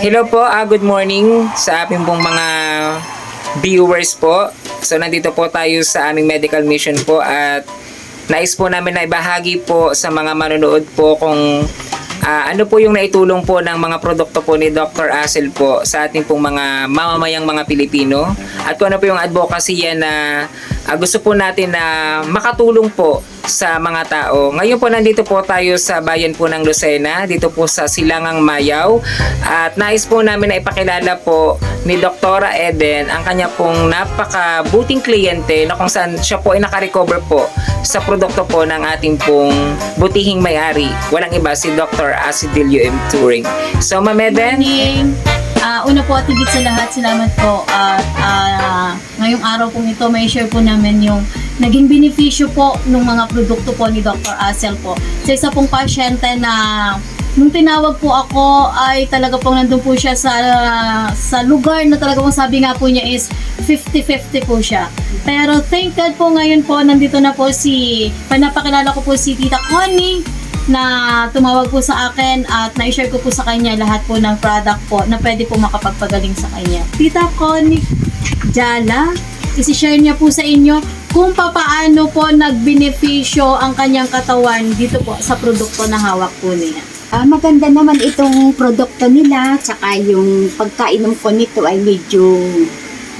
Hello po, good morning sa ating pong mga viewers po. So nandito po tayo sa aming medical mission po at nais po namin na ibahagi po sa mga manonood po kung ano po yung naitulong po ng mga produkto po ni Dr. Acel po sa ating pong mga mamamayang mga Pilipino at kung ano po yung advocacy yan na gusto po natin na makatulong po sa mga tao. Ngayon po nandito po tayo sa bayan po ng Lucena, dito po sa Silangang Mayaw at nais po namin na ipakilala po ni Dr. Eden ang kanya pong napakabuting kliyente na kung saan siya po ay nakarecover po sa produkto po ng ating pong butihing may-ari. Walang iba si Dr. Acidilio M. Turing. So Ma'am Eden, Una po at higit sa lahat, salamat po at ngayong araw pong ito may share po namin yung naging benepisyo po ng mga produkto po ni Dr. Acel po. Sa isa pong pasyente na nung tinawag po ako ay talaga pong nandun po siya sa lugar na talaga pong sabi nga po niya is 50-50 po siya. Pero thank God po ngayon po nandito na po panapakilala ko po si Tita Connie na tumawag po sa akin at na-share ko po sa kanya lahat po ng product po na pwede po makapagpagaling sa kanya. Tita Connie Jala, isi-share niya po sa inyo kung papaano po nagbenepisyo ang kanyang katawan dito po sa produkto na hawak po niya. Maganda naman itong produkto nila, tsaka yung pagkainom ko nito ay medyo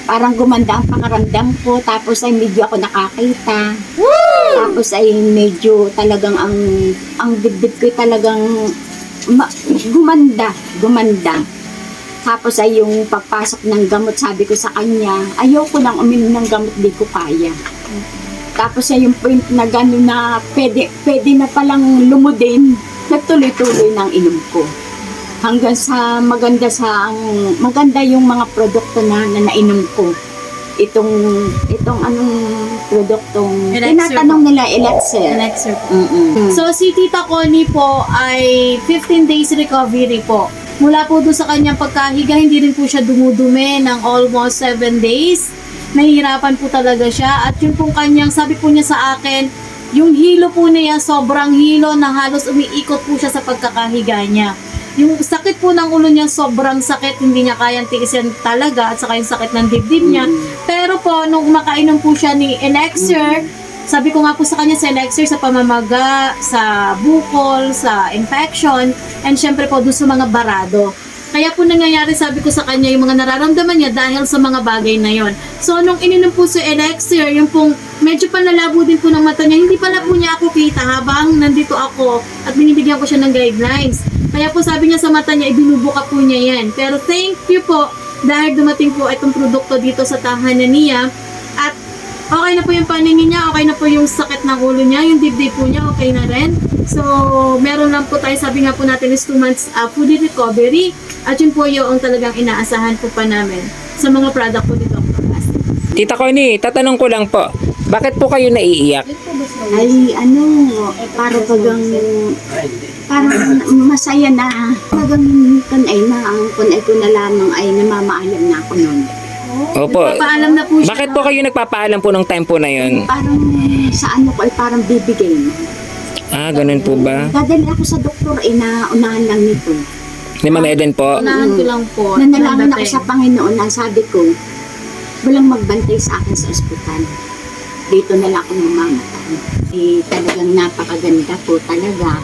parang gumanda ang pakaramdam ko, tapos ay medyo ako nakakita. Woo! Tapos ay medyo talagang ang dibdib ko talagang gumanda. Tapos ay yung pagpasok ng gamot, sabi ko sa kanya, ayoko nang uminom ng gamot, di ko kaya. Tapos ay yung point na gano'n na pwede na palang lumudin, nagtuloy-tuloy ng inom ko. Hanggang sa maganda yung mga produkto na nainom ko. Itong anong produktong tinatanong nila, Elixir. So si Tita Connie po ay 15 days recovery po. Mula po doon sa kanyang pagkahiga, hindi rin po siya dumudumi ng almost 7 days. Nahihirapan po talaga siya at yung pong kanyang, sabi po niya sa akin, yung hilo po niya sobrang hilo na halos umiikot po siya sa pagkakahiga niya. Yung sakit po ng ulo niya, sobrang sakit, hindi niya kayang tiisin talaga at saka yung sakit ng dibdib niya. Pero po, nung makainom po siya ni Elixir, sabi ko nga po sa kanya sa Elixir, sa pamamaga, sa bukol, sa infection, and syempre po doon sa mga barado. Kaya po nangyayari, sabi ko sa kanya, yung mga nararamdaman niya dahil sa mga bagay na yon. So, nung ininom po si Elixir, yung pong medyo panlalabo din po ng mata niya, hindi pala po niya ako kita habang nandito ako at binibigyan ko siya ng guidelines. Kaya po sabi niya sa mata niya, ibinubuka po niya yan. Pero thank you po dahil dumating po itong produkto dito sa tahanan niya at okay na po yung paningin niya, okay na po yung sakit ng ulo niya, yung dibdib po niya, okay na rin. So, meron lang po tayo, sabi nga po natin is 2 months full recovery at yun po yung talagang inaasahan po pa namin sa mga product po ni Dr. Acel. Tita Connie, tatanong ko lang po, bakit po kayo naiiyak? Ay parang masaya na. Parang kun ay ko na lamang ay namamaalam na ako noon. Opo. Nagpapaalam na po siya. Bakit po kayo nagpapaalam po nung time po na yun? Parang sa ano ko ay parang bibigay na. Ganun po ba? Dadali ako sa doktor na unahan lang nito. Ni Ma'am Eden po? Unahan ko lang po. Nanalangin ako sa Panginoon na sabi ko, walang magbantay sa akin sa ospital. Dito na lang ako mamamatay. Talagang napakaganda po talaga.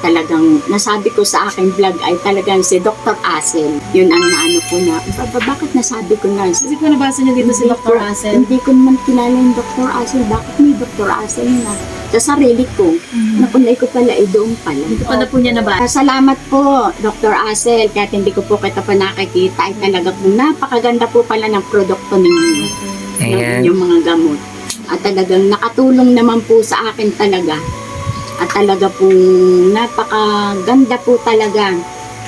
Talagang nasabi ko sa aking vlog ay talagang si Dr. Acel. Yun ang naano ko na, bakit nasabi ko na? Kasi po nabasa niya dito si Dr. Acel. Hindi ko naman kilala yung Dr. Acel. Bakit may Dr. Acel na? Sa sarili ko, napunay ko pala doon pala. Dito pala po niya nabasa. Salamat po, Dr. Acel. Kahit hindi ko po kita pa nakikita, ay talaga po napakaganda po pala ng produkto ninyo. Ayan. Ng inyong mga gamot. At talagang nakatulong naman po sa akin talaga. At talaga pong napakaganda po talaga.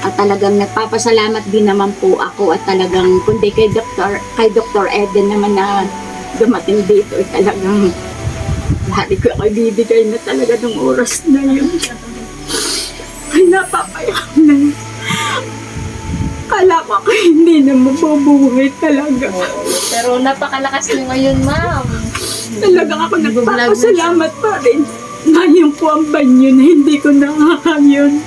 At talagang nagpapasalamat din naman po ako at talagang kundi kay Dr. Eden naman na dumating dito ay talagang lagi ko ay bibigay na talaga ng oras na yun. Ay napapayak na yun. Kala ko hindi na mabubuhay talaga. Pero napakalakas niyo ngayon, ma'am. Talagang ako nagpapasalamat pa rin. Ngayon po ang banyo na hindi ko nakakayon.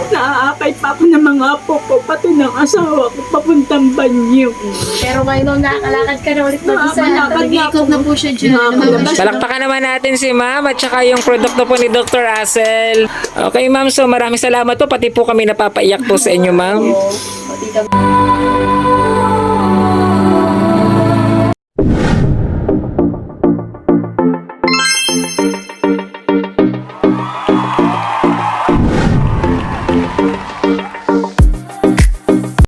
Naaakay pa ako ng mga apo ko, pati ng asawa ko, papuntang banyo. Pero ngayon nakakalakad ka na ulit mag-isa. Nakakalakad na Nag-iikot ako. na po siya dyan. Nakakalabas. Palakpakan naman natin si ma'am at saka yung produkto po ni Dr. Russell. Okay ma'am, so maraming salamat po. Pati po kami napapaiyak po sa inyo ma'am. Pati kami.